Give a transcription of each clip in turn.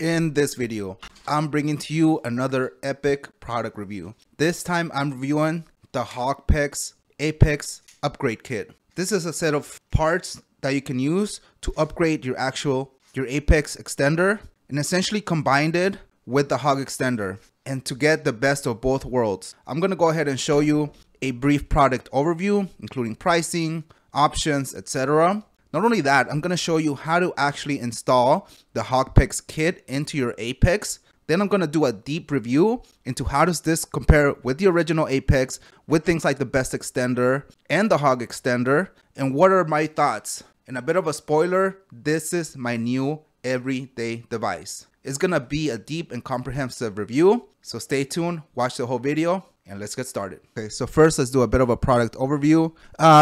In this video, I'm bringing to you another epic product review. This time I'm reviewing the HogPex Apex Upgrade Kit. This is a set of parts that you can use to upgrade your Apex extender and essentially combined it with the Hog Extender and to get the best of both worlds. I'm going to go ahead and show you a brief product overview, including pricing, options, etc. Not only that, I'm going to show you how to actually install the HogPex kit into your Apex. Then I'm going to do a deep review into how does this compare with the original Apex, with things like the best extender and the Hog Extender, and what are my thoughts. And a bit of a spoiler, this is my new everyday device. It's going to be a deep and comprehensive review, so stay tuned, watch the whole video, and let's get started. Okay, so first let's do a bit of a product overview.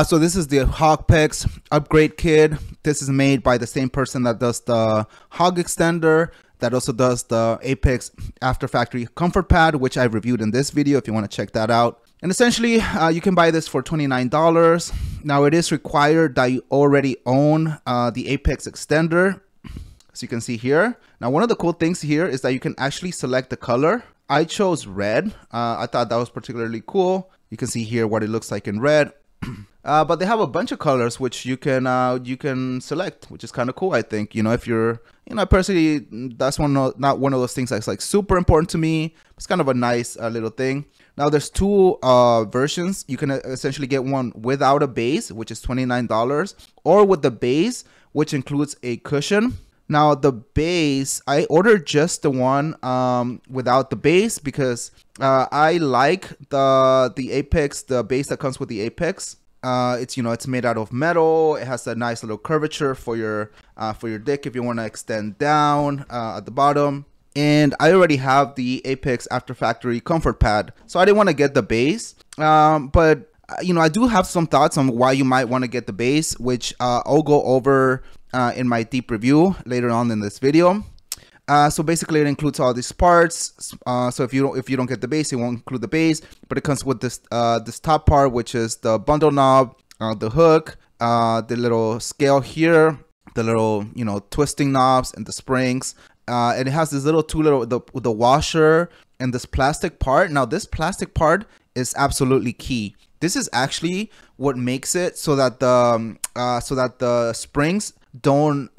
So this is the HogPex Upgrade Kit. This is made by the same person that does the Hog Extender, that also does the Apex After Factory Comfort Pad, which I've reviewed in this video if you want to check that out. And essentially, you can buy this for $29. Now it is required that you already own the Apex Extender, as you can see here. Now one of the cool things here is that you can actually select the color. I chose red. I thought that was particularly cool. You can see here what it looks like in red. But they have a bunch of colors which you can select, which is kind of cool. I think, if you're, personally, that's not one of those things that's like super important to me. It's kind of a nice little thing. Now there's two versions. You can essentially get one without a base, which is $29, or with the base, which includes a cushion. Now the base, I ordered just the one without the base because I like the Apex, the base that comes with the Apex. It's made out of metal. It has a nice little curvature for your dick if you want to extend down at the bottom. And I already have the Apex After Factory Comfort Pad, so I didn't want to get the base. But I do have some thoughts on why you might want to get the base, which I'll go over in my deep review later on in this video. So basically it includes all these parts. So if you don't get the base, it won't include the base, but it comes with this this top part, which is the bundle knob, the hook, the little scale here, the little twisting knobs, and the springs. And it has this little the washer and this plastic part. Now this plastic part is absolutely key. This is actually what makes it so that the springs don't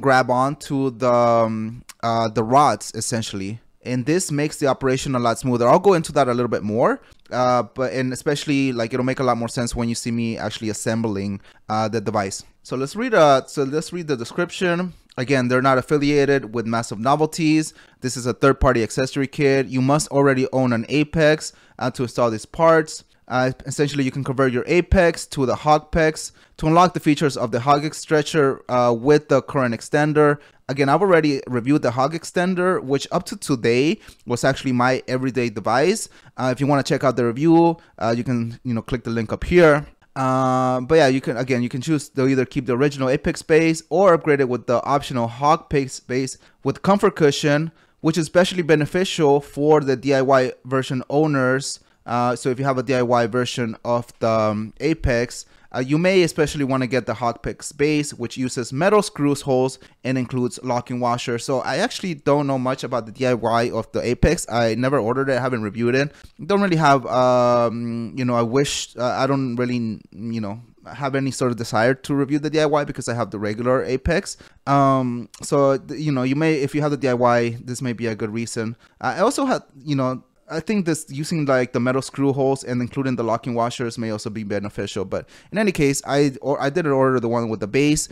grab onto the rods essentially, and this makes the operation a lot smoother. I'll go into that a little bit more, and especially like it'll make a lot more sense when you see me actually assembling the device. So let's read the description. Again, they're not affiliated with Massive Novelties. This is a third-party accessory kit. You must already own an Apex to install these parts. Essentially, you can convert your Apex to the HogPex to unlock the features of the Hog Extender with the current extender. Again, I've already reviewed the Hog Extender, which up to today was actually my everyday device. If you want to check out the review, you can click the link up here. But yeah, you can choose to either keep the original Apex base or upgrade it with the optional HogPex base with comfort cushion, which is especially beneficial for the DIY version owners. So if you have a DIY version of the Apex, you may especially want to get the HogPex base, which uses metal screws holes and includes locking washer. So I actually don't know much about the DIY of the Apex. I never ordered it, I haven't reviewed it. Don't really have, I don't really, have any sort of desire to review the DIY because I have the regular Apex. So you may, if you have the DIY, this may be a good reason. I also have, I think this using like the metal screw holes and including the locking washers may also be beneficial. But in any case, I did order the one with the base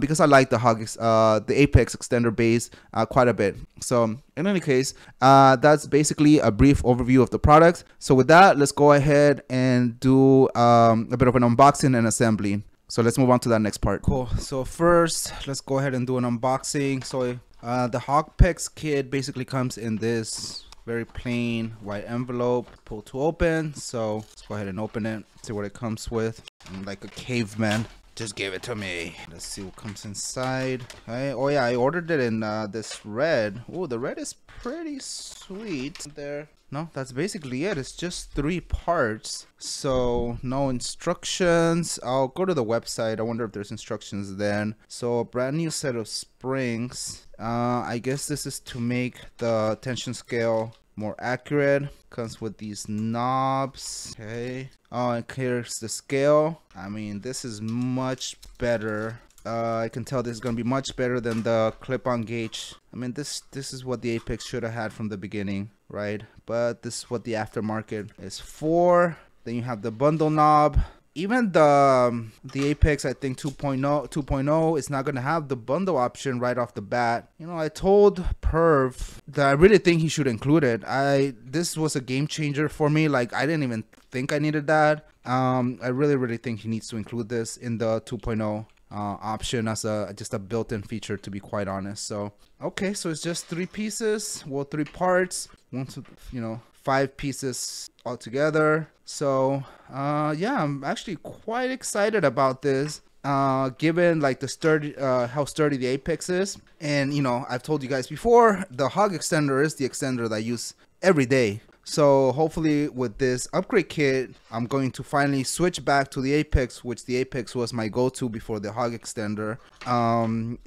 because I like the Apex Extender base quite a bit. So in any case, that's basically a brief overview of the product. So with that, let's go ahead and do a bit of an unboxing and assembly. So let's move on to that next part. Cool. So first, let's go ahead and do an unboxing. So the HogPex kit basically comes in this very plain white envelope, pull to open. So let's go ahead and open it, see what it comes with. I'm like a caveman. Just give it to me. Let's see what comes inside. Okay. Oh yeah, I ordered it in this red. Oh, the red is pretty sweet there. No, that's basically it. It's just 3 parts. So no instructions. I'll go to the website. I wonder if there's instructions then. So a brand new set of springs. I guess this is to make the tension scale more accurate. Comes with these knobs. Okay. Oh, and here's the scale. I mean, this is much better. I can tell this is gonna be much better than the clip-on gauge. I mean, this is what the Apex should have had from the beginning, right? But this is what the aftermarket is for. Then you have the bundle knob. Even the Apex, I think 2.0 is not gonna have the bundle option right off the bat. You know, I told Perv that I really think he should include it. This was a game changer for me. Like, I didn't even think I needed that. I really think he needs to include this in the 2.0 option as just a built-in feature, to be quite honest. So okay, so it's just 3 pieces, well, 3 parts, 5 pieces altogether. So yeah, I'm actually quite excited about this, given like the sturdy how sturdy the Apex is. And you know, I've told you guys before, the Hog Extender is the extender that I use every day. So hopefully with this upgrade kit, I'm going to finally switch back to the Apex, which the Apex was my go-to before the Hog Extender. I'm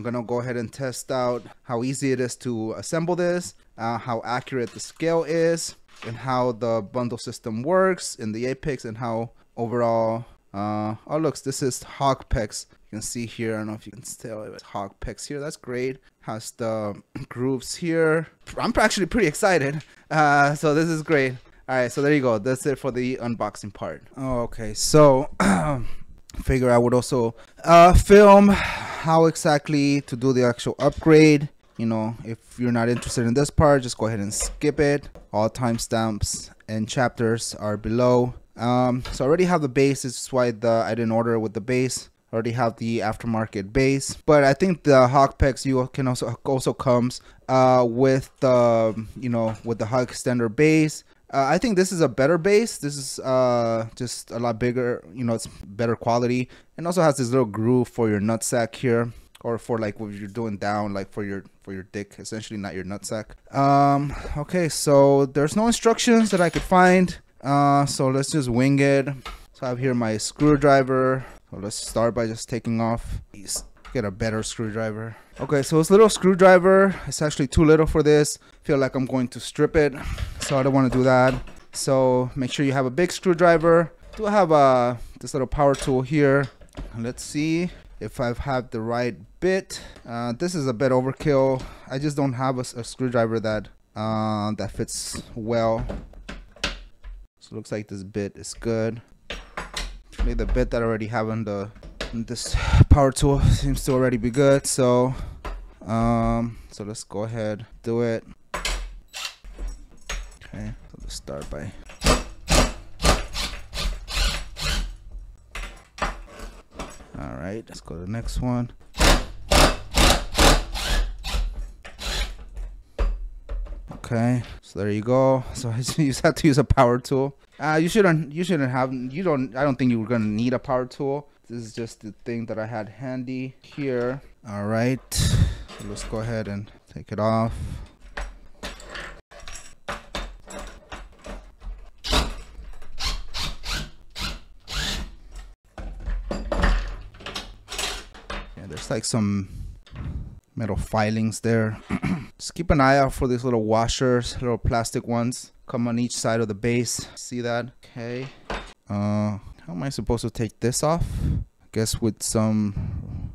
gonna go ahead and test out how easy it is to assemble this, how accurate the scale is, and how the bundle system works in the Apex, and how overall oh looks, this is HogPex. You can see here, I don't know if you can tell, it's HogPex here. That's great. Has the grooves here. I'm actually pretty excited. So this is great. All right, so there you go. That's it for the unboxing part. Okay, so figure I would also film how exactly to do the actual upgrade. You know, if you're not interested in this part, just go ahead and skip it. All timestamps and chapters are below. So I already have the base. This is why I didn't order it with the base. I already have the aftermarket base, but I think the HogPex you can also comes with the with the Hog Extender base. I think this is a better base. This is just a lot bigger. You know, it's better quality, and also has this little groove for your nutsack here, or for like what you're doing down, like for your dick, essentially, not your nutsack. Okay, so there's no instructions that I could find. So let's just wing it. So I have here my screwdriver. So let's start by just taking off. Please get a better screwdriver. Okay, so this little screwdriver, it's actually too little for this. I feel like I'm going to strip it, so I don't want to do that. So make sure you have a big screwdriver. Do I have this little power tool here? Let's see if I've had the right bit. This is a bit overkill. I just don't have a screwdriver that that fits well. So it looks like this bit is good. Actually, the bit that I already have on this power tool seems to already be good. So so let's go ahead, do it. Okay, so let's start by all right, let's go to the next one. Okay, so there you go. So I just have to use a power tool. You shouldn't have, I don't think you're gonna need a power tool. This is just the thing that I had handy here. All right, so let's go ahead and take it off. Yeah, there's like some metal filings there. Just keep an eye out for these little washers, little plastic ones, come on each side of the base. See that? Okay. How am I supposed to take this off? I guess with some,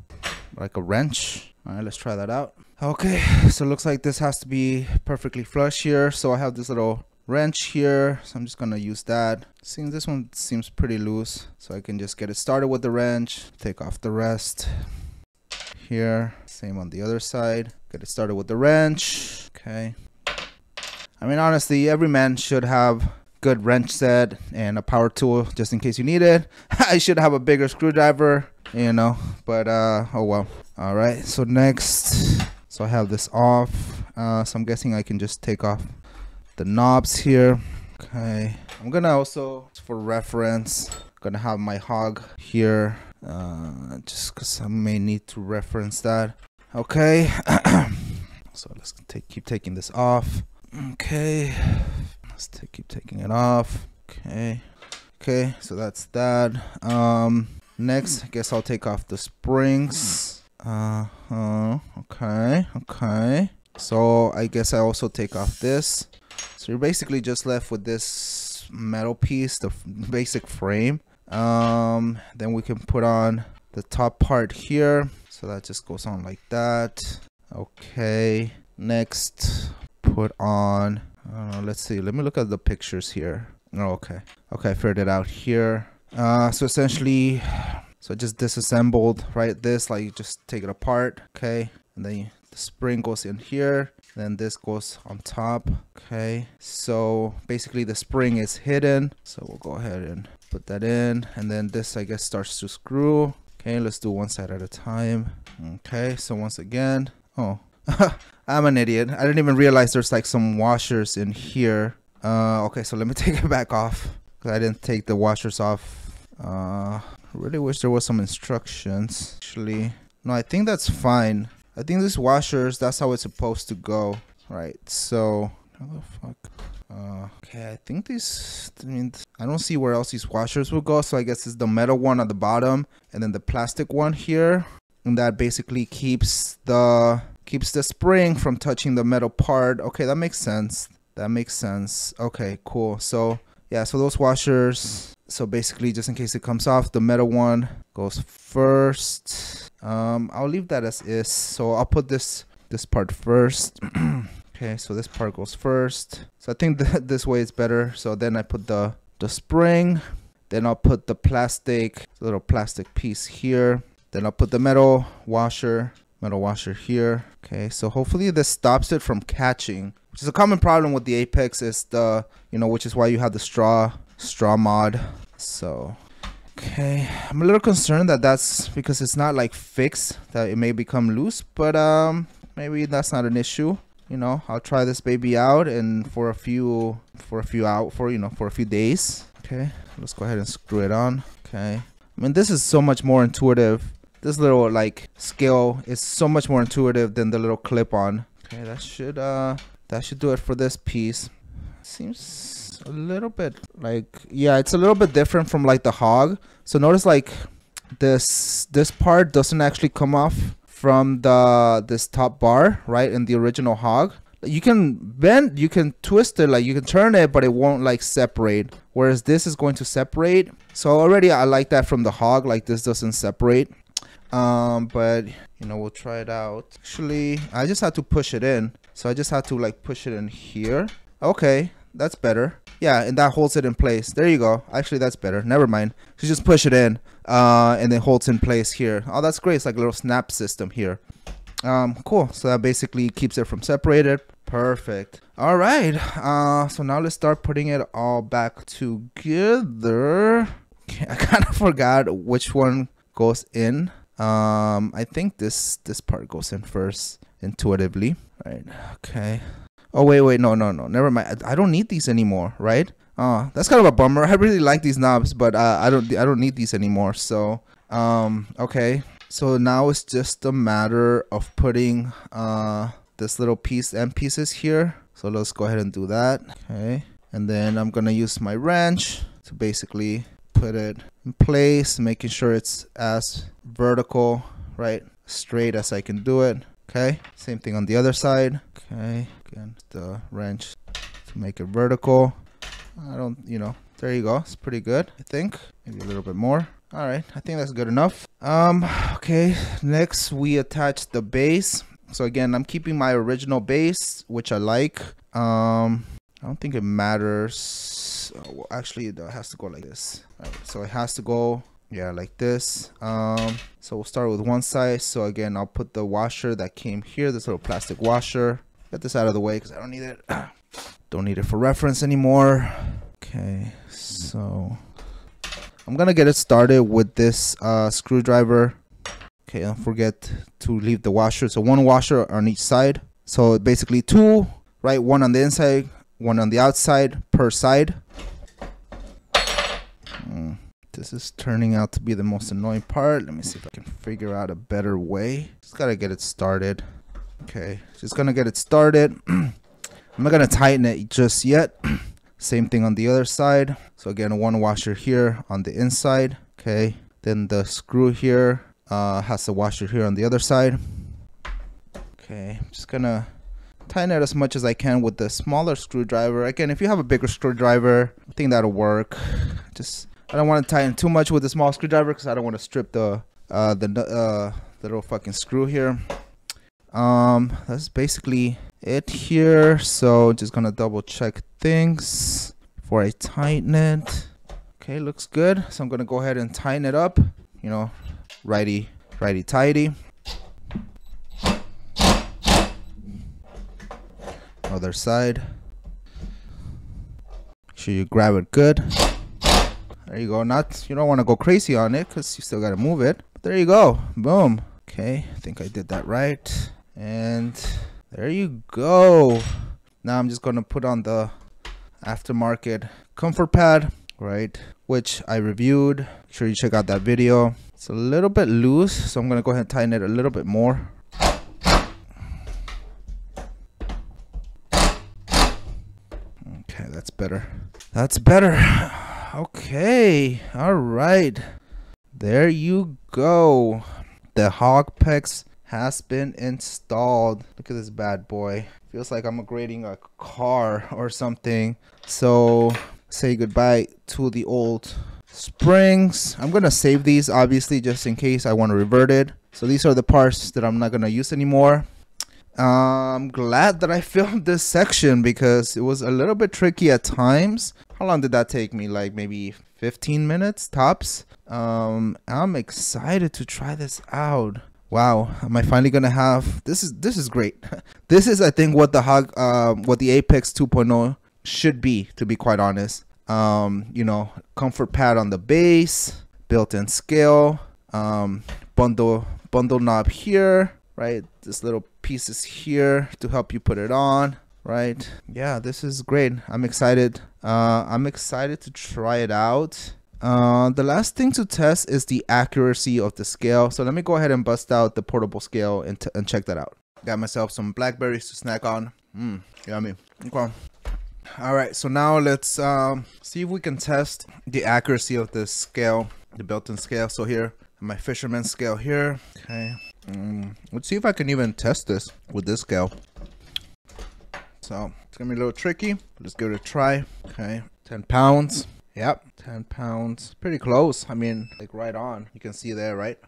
like a wrench. All right, let's try that out. Okay, so it looks like this has to be perfectly flush here. So I have this little wrench here, so I'm just gonna use that. Seeing this one seems pretty loose, so I can just get it started with the wrench, take off the rest here. Same on the other side. Get it started with the wrench. Okay. I mean, honestly, every man should have good wrench set and a power tool just in case you need it. I should have a bigger screwdriver, you know, but oh well. All right, so next, so I have this off. So I'm guessing I can just take off the knobs here. Okay. I'm gonna also, for reference, gonna have my Hog here, just because I may need to reference that. Okay. So let's keep taking this off. Okay, let's keep taking it off. Okay, so that's that. Next, I guess I'll take off the springs. Okay, okay. So I guess I also take off this. So you're basically just left with this metal piece, the basic frame. Then we can put on the top part here. So that just goes on like that. Okay. Next, put on, let's see. Let me look at the pictures here. Oh, okay. Okay, I figured it out here. So essentially, so I just disassembled, right? This, like, you just take it apart. Okay. And then the spring goes in here. Then this goes on top. Okay. So basically the spring is hidden. So we'll go ahead and put that in. And then this, I guess, starts to screw. Okay. Let's do one side at a time. Okay. So once again, oh, I'm an idiot. I didn't even realize there's like some washers in here. Okay. So let me take it back off, because I didn't take the washers off. Really wish there was some instructions. Actually, no, I think that's fine. I think these washers, that's how it's supposed to go. Right, so, how the fuck? Okay, I think these, I mean, I don't see where else these washers will go. So I guess it's the metal one at the bottom and then the plastic one here. And that basically keeps the spring from touching the metal part. Okay, that makes sense. That makes sense. Okay, cool. So, yeah, so those washers, so basically just in case it comes off, the metal one goes first. I'll leave that as is. So I'll put this part first. Okay, so this part goes first. So I think this way is better. So then I put the spring. Then I'll put the little plastic piece here. Then I'll put the metal washer here. Okay, so hopefully this stops it from catching, which is a common problem with the Apex, is the, which is why you have the straw mod. So okay, I'm a little concerned that that's because it's not like fixed, that it may become loose, but maybe that's not an issue. I'll try this baby out and for a few days. Okay, let's go ahead and screw it on. Okay, I mean, this is so much more intuitive. This little like scale is so much more intuitive than the little clip on. Okay, that should do it for this piece. Seems a little bit like, yeah, it's a little bit different from like the Hog. So notice like this part doesn't actually come off from this top bar, right? In the original Hog, you can bend, you can twist it, like you can turn it, but it won't like separate, whereas this is going to separate. So already I like that from the Hog, like this doesn't separate. But we'll try it out. Actually, I just had to push it in, so I just had to like push it in here. Okay, that's better. Yeah, and that holds it in place. There you go. Actually, that's better. Never mind. So just push it in, and then holds in place here. Oh, that's great. It's like a little snap system here. Cool. So that basically keeps it from separated. Perfect. All right. So now let's start putting it all back together. Okay, I kind of forgot which one goes in. I think this part goes in first intuitively. Right. Okay. Oh, wait, no, never mind. I don't need these anymore, right? That's kind of a bummer. I really like these knobs, but I don't need these anymore. So, okay. So now it's just a matter of putting this little end pieces here. So let's go ahead and do that. Okay. And then I'm gonna use my wrench to basically put it in place, making sure it's as vertical, right, straight as I can do it. Okay. Same thing on the other side. Okay. Again, the wrench to make it vertical. There you go. It's pretty good, I think. Maybe a little bit more. All right, I think that's good enough. Okay, next we attach the base. So again, I'm keeping my original base, which I like. I don't think it matters. Well, actually, it has to go like this. All right, so it has to go, yeah, like this. So we'll start with one side. So again, I'll put the washer that came here, this little plastic washer. Get this out of the way because I don't need it. Don't need it for reference anymore. Okay, so I'm gonna get it started with this screwdriver. Okay, don't forget to leave the washer. So one washer on each side. So basically two, right? One on the inside, one on the outside per side. This is turning out to be the most annoying part. Let me see if I can figure out a better way. Just gotta get it started. Okay, just gonna get it started. I'm not gonna tighten it just yet. Same thing on the other side. So again, one washer here on the inside. Okay, then the screw here has a washer here on the other side. Okay, I'm just gonna tighten it as much as I can with the smaller screwdriver. Again, if you have a bigger screwdriver, I think that'll work. I don't want to tighten too much with the small screwdriver because I don't want to strip the little fucking screw here. That's basically it here. So just gonna double check things before I tighten it. Okay, looks good. So I'm gonna go ahead and tighten it up. You know, righty tighty. Other side. Make sure you grab it good. There you go. You don't want to go crazy on it because you still got to move it. But there you go. Boom. Okay, I think I did that right. And there you go. Now I'm just going to put on the aftermarket comfort pad, right? Which I reviewed. Make sure you check out that video. It's a little bit loose, so I'm going to go ahead and tighten it a little bit more. Okay, that's better. That's better. Okay, all right. There you go. The HogPex has been installed. Look at this bad boy. Feels like I'm upgrading a car or something. So say goodbye to the old springs. I'm gonna save these obviously just in case I want to revert it. So these are the parts that I'm not gonna use anymore. I'm glad that I filmed this section because it was a little bit tricky at times. How long did that take me? Like maybe 15 minutes tops. I'm excited to try this out. Wow, am I finally gonna have this is great. This is, I think, what the Apex 2.0 should be, to be quite honest. You know, comfort pad on the base, built-in scale, bundle knob here, right? This little pieces here to help you put it on, right? Yeah, this is great. I'm excited. I'm excited to try it out. The last thing to test is the accuracy of the scale. So let me go ahead and bust out the portable scale and check that out. Got myself some blackberries to snack on. Yummy. Okay. All right, so now let's see if we can test the accuracy of this scale, the built-in scale. So here, my fisherman scale here. Okay. Let's see if I can even test this with this scale. So it's gonna be a little tricky. Let's give it a try. Okay, 10 pounds. Yep, 10 pounds. Pretty close. I mean, like right on. You can see there, right?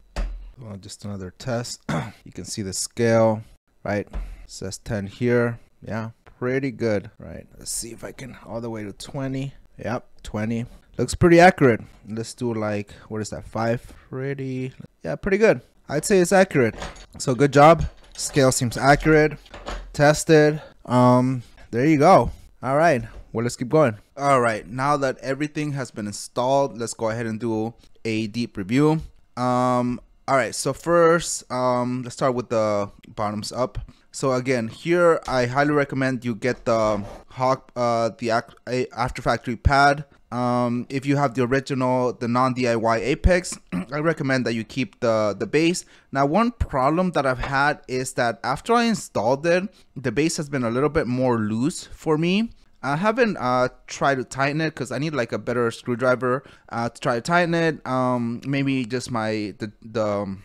Well, just another test. You can see the scale, right? It says 10 here. Yeah, pretty good, right? Let's see if I can all the way to 20. Yep, 20. Looks pretty accurate. Let's do like, what is that, 5? Yeah, pretty good. I'd say it's accurate. So good job. Scale seems accurate. Tested. There you go. All right. Well, let's keep going. All right. Now that everything has been installed, let's go ahead and do a deep review. All right. So first, let's start with the bottoms up. So again, here I highly recommend you get the after factory pad. If you have the original, the non-DIY Apex, I recommend that you keep the base. Now, one problem that I've had is that after I installed it, the base has been a little bit more loose for me. I haven't tried to tighten it because I need like a better screwdriver to try to tighten it. Maybe just the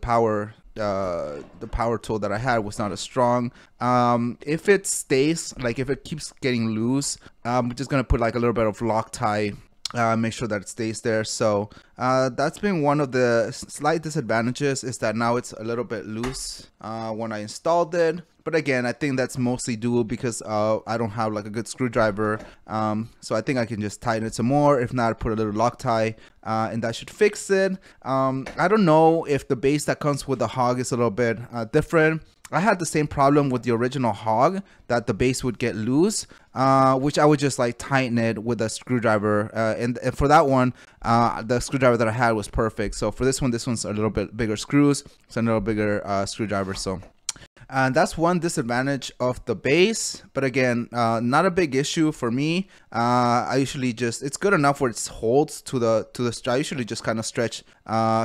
power tool that I had was not as strong. If it stays, like if it keeps getting loose, I'm just gonna put like a little bit of Loctite, make sure that it stays there. So that's been one of the slight disadvantages, is that now it's a little bit loose when I installed it. But again, I think that's mostly due because I don't have like a good screwdriver. So I think I can just tighten it some more. If not, put a little Loctite and that should fix it. I don't know if the base that comes with the Hog is a little bit different. I had the same problem with the original Hog, that the base would get loose, which I would just like tighten it with a screwdriver. And for that one, the screwdriver that I had was perfect. So for this one's a little bit bigger screws. It's a little bigger screwdriver. So. And that's one disadvantage of the base, but again, not a big issue for me. I usually it's good enough where it holds to the I usually just kind of stretch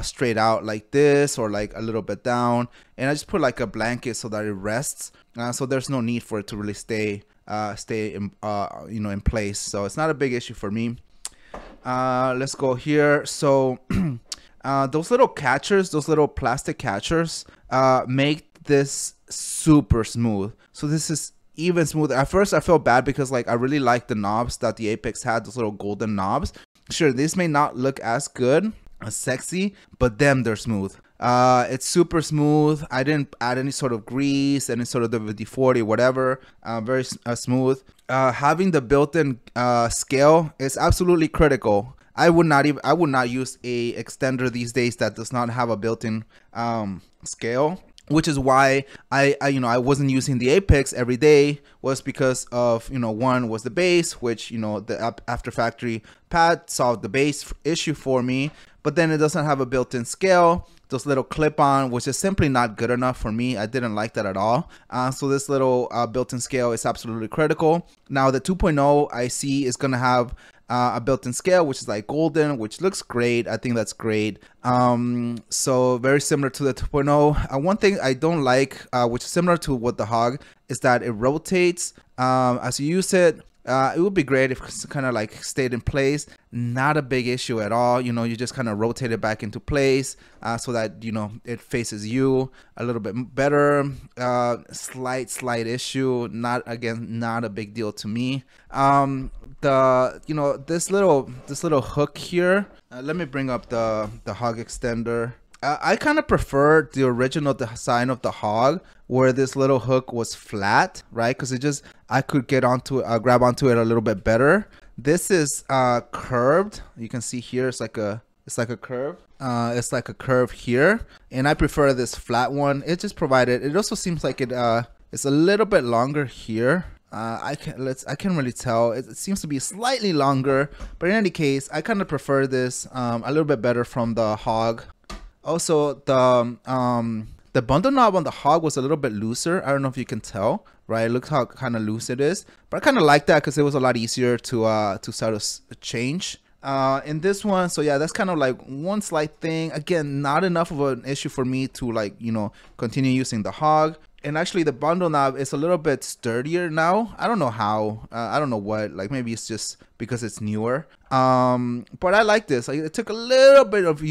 straight out like this, or like a little bit down, and I just put like a blanket so that it rests. So there's no need for it to really stay in in place. So it's not a big issue for me. Let's go here. So those little catchers, those little plastic catchers, make this super smooth. So this is even smoother. At first I felt bad because like I really like the knobs that the Apex had, those little golden knobs. Sure, this may not look as good, as sexy, but them, they're smooth. It's super smooth. I didn't add any sort of grease, any sort of WD-40, whatever. Very smooth. Having the built-in scale is absolutely critical. I would not use a extender these days that does not have a built-in scale, which is why I wasn't using the Apex every day, was because of, one was the base, which, the after factory pad solved the base issue for me, but then it doesn't have a built-in scale. Those little clip-on, which is simply not good enough for me. I didn't like that at all. So this little built-in scale is absolutely critical. Now the 2.0 I see is gonna have a built-in scale, which is like golden, which looks great. I think that's great. So very similar to the 2.0. One thing I don't like, which is similar to what the Hog, is that it rotates as you use it. It would be great if it kind of like stayed in place. Not a big issue at all. You just kind of rotate it back into place so that, it faces you a little bit better. Slight issue. Not a big deal to me. This little hook here. Let me bring up the Hog Extender. I kind of prefer the original design of the Hog, where this little hook was flat, right? Because I could get onto it, grab onto it a little bit better. This is curved. You can see here it's like a curve. It's like a curve here, and I prefer this flat one. It just provided. It also seems like it's a little bit longer here. I can't really tell. It seems to be slightly longer, but in any case, I kind of prefer this a little bit better from the Hog. Also, the bundle knob on the Hog was a little bit looser. I don't know if you can tell, right? Look how kind of loose it is. But I kind of like that because it was a lot easier to sort of change. In this one, so yeah, that's kind of like one slight thing. Again, not enough of an issue for me to like, continue using the Hog. And actually the bundle knob is a little bit sturdier now. I don't know how, I don't know what, like maybe it's just because it's newer. But I like this. Like, it took a little bit of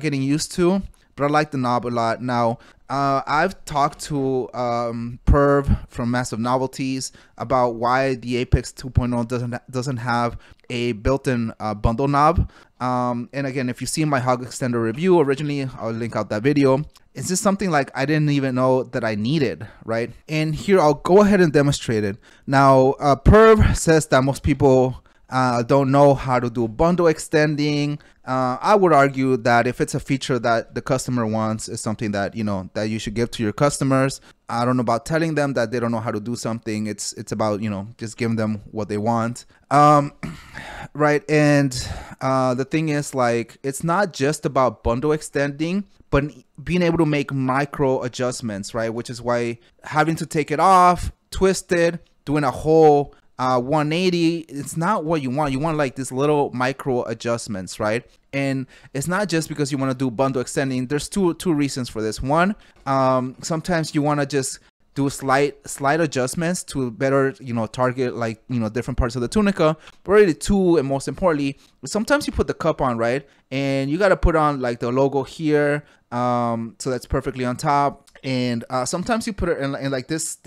getting used to, but I like the knob a lot. Now, I've talked to Perv from Massive Novelties about why the Apex 2.0 doesn't have a built-in bundle knob. And again, if you see my Hog Extender review originally, I'll link out that video. It's just something like I didn't even know that I needed, right? And here I'll go ahead and demonstrate it. Now, Perv says that most people don't know how to do bundle extending. I would argue that if it's a feature that the customer wants, is something that that you should give to your customers. I don't know about telling them that they don't know how to do something. It's about just giving them what they want, right? And the thing is, like, it's not just about bundle extending, but being able to make micro adjustments, right? Which is why having to take it off, twist it, doing a whole 180, it's not what you want. You want like these little micro adjustments, right? And it's not just because you want to do bundle extending. There's two reasons for this. One, sometimes you want to just do slight adjustments to better target like different parts of the tunica. But really, two, and most importantly, sometimes you put the cup on, right, and you got to put on like the logo here, so that's perfectly on top. And sometimes you put it in like this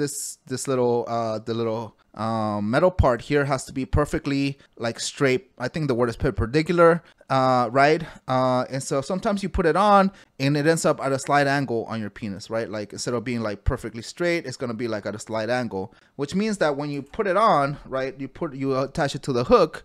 little the little metal part here has to be perfectly like straight. I think the word is perpendicular, right? And so sometimes you put it on and it ends up at a slight angle on your penis, right? Like instead of being like perfectly straight, it's gonna be like at a slight angle, which means that when you put it on, right, you attach it to the hook,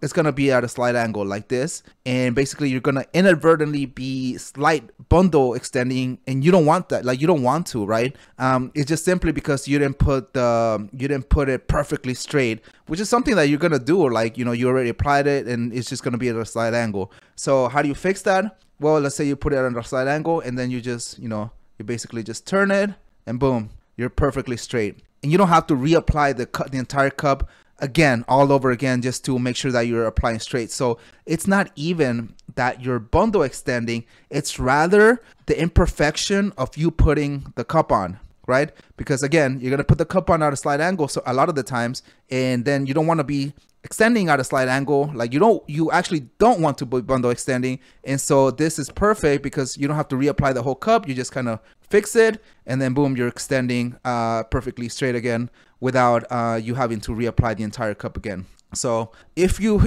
it's gonna be at a slight angle like this, and basically you're gonna inadvertently be slight bundle extending, and you don't want that. Like, you don't want to, right? It's just simply because you didn't put it perfectly straight, which is something that you're gonna do, or like you already applied it and it's just gonna be at a slight angle. So how do you fix that? Well, let's say you put it at a slight angle, and then you just you basically just turn it, and boom, you're perfectly straight, and you don't have to reapply the entire cup again all over again just to make sure that you're applying straight. So it's not even that you're bundle extending, it's rather the imperfection of you putting the cup on, right? Because again, you're gonna put the cup on at a slight angle, so a lot of the times, and then you don't want to be extending at a slight angle. Like you actually don't want to be bundle extending, and so this is perfect because you don't have to reapply the whole cup. You just kind of fix it, and then boom, you're extending perfectly straight again without you having to reapply the entire cup again. So if you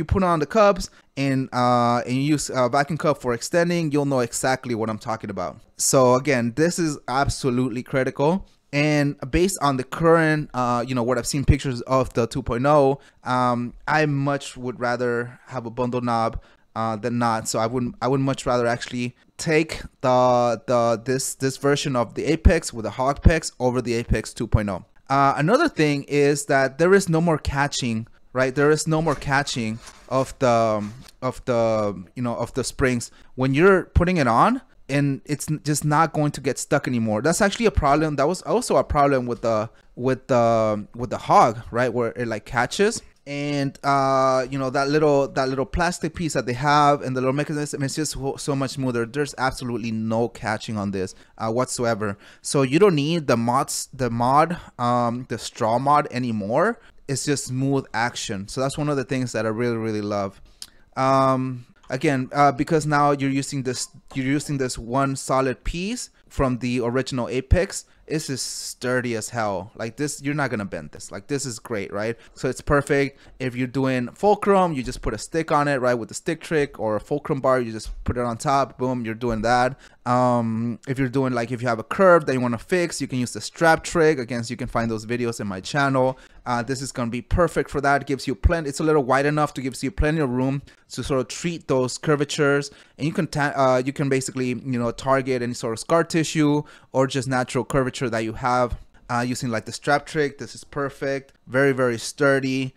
put on the cups and you use a vacuum cup for extending, you'll know exactly what I'm talking about. So again, this is absolutely critical. And based on the current, what I've seen pictures of the 2.0, I much would rather have a bundle knob than not. So I would much rather actually take this version of the HogPex with the HogPex over the HogPex 2.0. Another thing is that there is no more catching. Right, there is no more catching of the springs when you're putting it on, and it's just not going to get stuck anymore. That's actually a problem. That was also a problem with the Hog, right, where it like catches, and that little plastic piece that they have and the little mechanism is just so much smoother. There's absolutely no catching on this whatsoever. So you don't need the straw mod anymore. It's just smooth action. So that's one of the things that I really love. Again, because now you're using this one solid piece from the original HogPex. This is sturdy as hell. Like this, you're not gonna bend this. Like this is great, right? So it's perfect. If you're doing fulcrum, you just put a stick on it, right, with the stick trick, or a fulcrum bar, you just put it on top. Boom, you're doing that. If you're doing if you have a curve that you want to fix, you can use the strap trick. Again, so you can find those videos in my channel. This is gonna be perfect for that. It gives you plenty. It's a little wide enough to give you plenty of room to sort of treat those curvatures, and you can basically target any sort of scar tissue or just natural curvature that you have using like the strap trick. This is perfect. Very sturdy.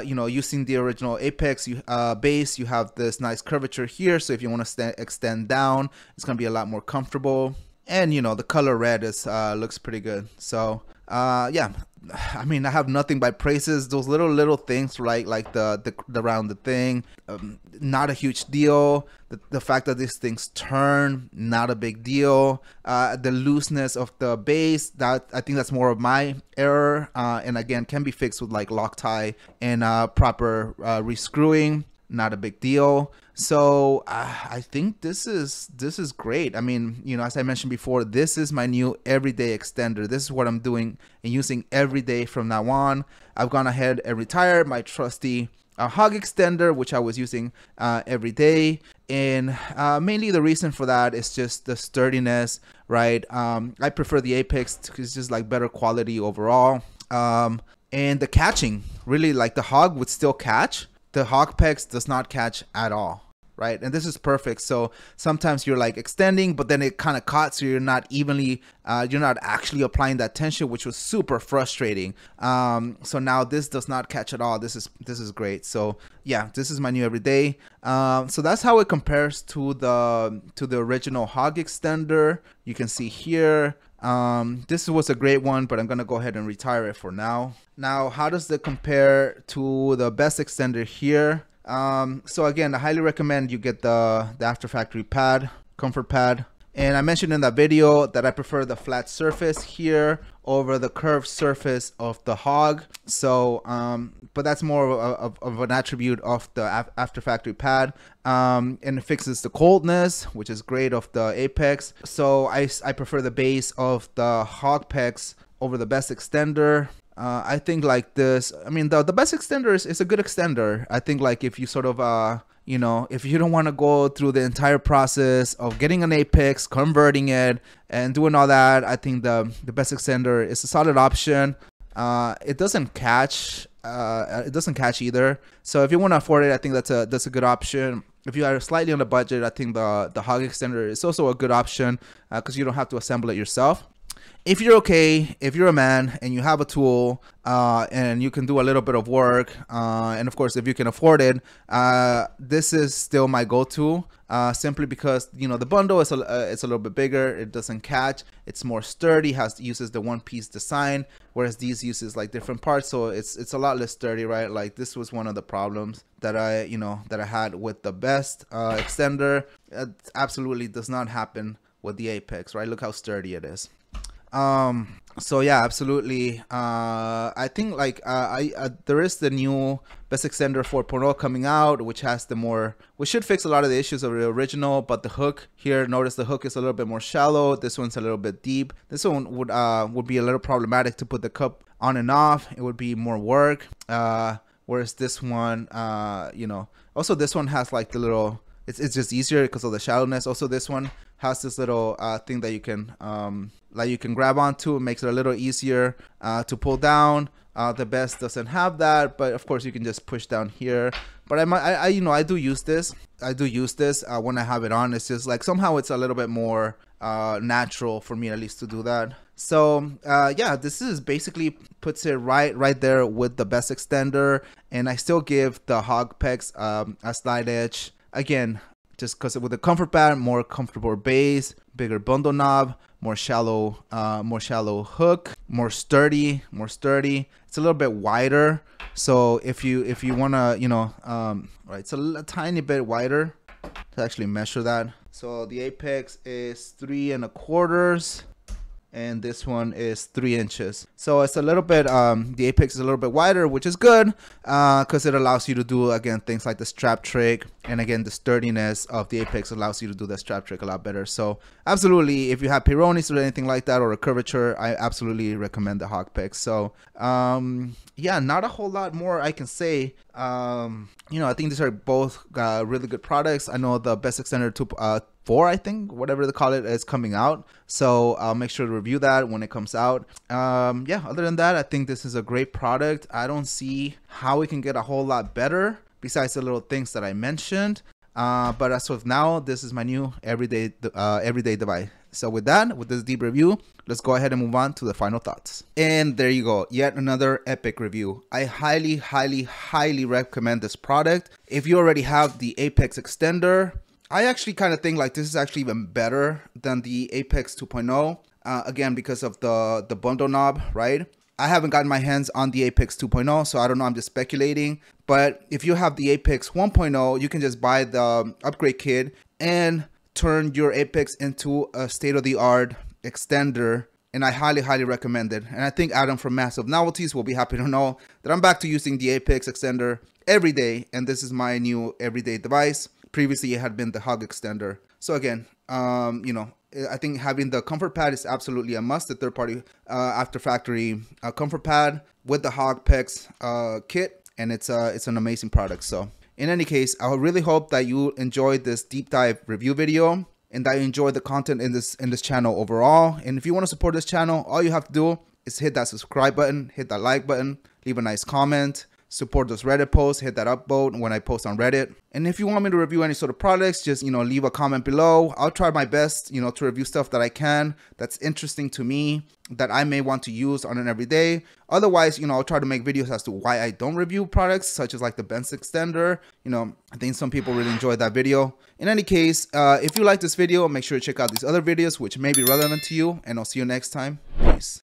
Using the original HogPex base, you have this nice curvature here, so if you want to extend down, it's gonna be a lot more comfortable. And the color red is looks pretty good. So yeah, I mean, I have nothing but praises. Those little things, right, like the rounded thing, not a huge deal. The fact that these things turn, not a big deal. The looseness of the base, that I think that's more of my error, and again can be fixed with like Loctite and proper rescrewing. Not a big deal. So I think this is great. I mean, as I mentioned before, this is my new everyday extender. This is what I'm doing and using every day from now on. I've gone ahead and retired my trusty Hog Extender, which I was using every day, and mainly the reason for that is just the sturdiness, right? I prefer the HogPex because it's just like better quality overall, and the catching, really, like the Hog would still catch. The HogPex does not catch at all, right? And this is perfect. So sometimes you're like extending, but then it kind of caught, so you're not actually applying that tension, which was super frustrating. So now this does not catch at all. This is great. So yeah, this is my new everyday. So that's how it compares to the original Hog Extender. You can see here. This was a great one, but I'm gonna go ahead and retire it for now. Now, how does it compare to the best extender here? So again, I highly recommend you get the after factory pad, comfort pad. And I mentioned in that video that I prefer the flat surface here over the curved surface of the Hog. So, but that's more of an attribute of the after factory pad. And it fixes the coldness, which is great, of the HogPex. So I prefer the base of the HogPex over the best extender. I think like this, I mean, the best extender is a good extender. I think like if you sort of, if you don't want to go through the entire process of getting an HogPex, converting it, and doing all that, I think the best extender is a solid option. It doesn't catch. It doesn't catch either. So if you want to afford it, I think that's a good option. If you are slightly on the budget, I think the Hog Extender is also a good option because you don't have to assemble it yourself. If you're okay, if you're a man and you have a tool and you can do a little bit of work, and of course if you can afford it, this is still my go-to, simply because the bundle is it's a little bit bigger, it doesn't catch, it's more sturdy, uses the one-piece design, whereas these uses like different parts, so it's a lot less sturdy, right? Like this was one of the problems that I had with the best extender. It absolutely does not happen with the HogPex, right? Look how sturdy it is. So yeah, absolutely. I think like there is the new Best Extender 4.0 coming out, which has which should fix a lot of the issues of the original. But the hook here, notice the hook is a little bit more shallow. This one's a little bit deep. This one would be a little problematic to put the cup on and off. It would be more work. Whereas this one, you know, also this one has like the little. It's just easier because of the shallowness. Also, this one has this little thing that you can grab onto. It makes it a little easier to pull down. The Best doesn't have that, but of course you can just push down here. But I do use this. When I have it on. It's just like somehow it's a little bit more natural for me at least to do that. So yeah, this is basically puts it right there with the Best Extender, and I still give the HogPex a slight edge. Again, just because with the comfort pad, more comfortable base, bigger bundle knob, more shallow hook, more sturdy. It's a little bit wider. So if you wanna, you know, right, it's a tiny bit wider to actually measure that. So the apex is 3 1/4. And this one is 3 inches. So it's a little bit, the apex is a little bit wider, which is good because it allows you to do, again, things like the strap trick. And again, the sturdiness of the apex allows you to do the strap trick a lot better. So absolutely, if you have Pyronis or anything like that, or a curvature, I absolutely recommend the HogPex. So yeah, not a whole lot more I can say. You know, I think these are both really good products. I know the Best Extender 4, I think, whatever they call it, is coming out. So I'll make sure to review that when it comes out. Yeah, other than that, I think this is a great product. I don't see how it can get a whole lot better besides the little things that I mentioned. But as of now, this is my new everyday device. So with this deep review, let's go ahead and move on to the final thoughts. And there you go, yet another epic review. I highly recommend this product. If you already have the Apex Extender, I actually kind of think like this is actually even better than the Apex 2.0. Again, because of the bundle knob, right? I haven't gotten my hands on the Apex 2.0, so I don't know, I'm just speculating. But if you have the Apex 1.0, you can just buy the upgrade kit and turn your Apex into a state-of-the-art extender. And I highly recommend it. And I think Adam from Massive Novelties will be happy to know that I'm back to using the Apex Extender every day. And this is my new everyday device. Previously, it had been the Hog Extender. So again, you know, I think having the comfort pad is absolutely a must. The third-party after factory comfort pad with the HogPex kit, and it's an amazing product. So in any case, I really hope that you enjoyed this deep dive review video and that you enjoy the content in this channel overall. And if you want to support this channel, all you have to do is hit that subscribe button, hit that like button, leave a nice comment. Support those Reddit posts, hit that up vote when I post on Reddit. And if you want me to review any sort of products, just, you know, leave a comment below. I'll try my best, you know, to review stuff that I can, that's interesting to me, that I may want to use on an everyday. Otherwise, you know, I'll try to make videos as to why I don't review products, such as like the Best Extender. You know, I think some people really enjoyed that video. In any case, if you like this video, make sure to check out these other videos, which may be relevant to you, and I'll see you next time. Peace.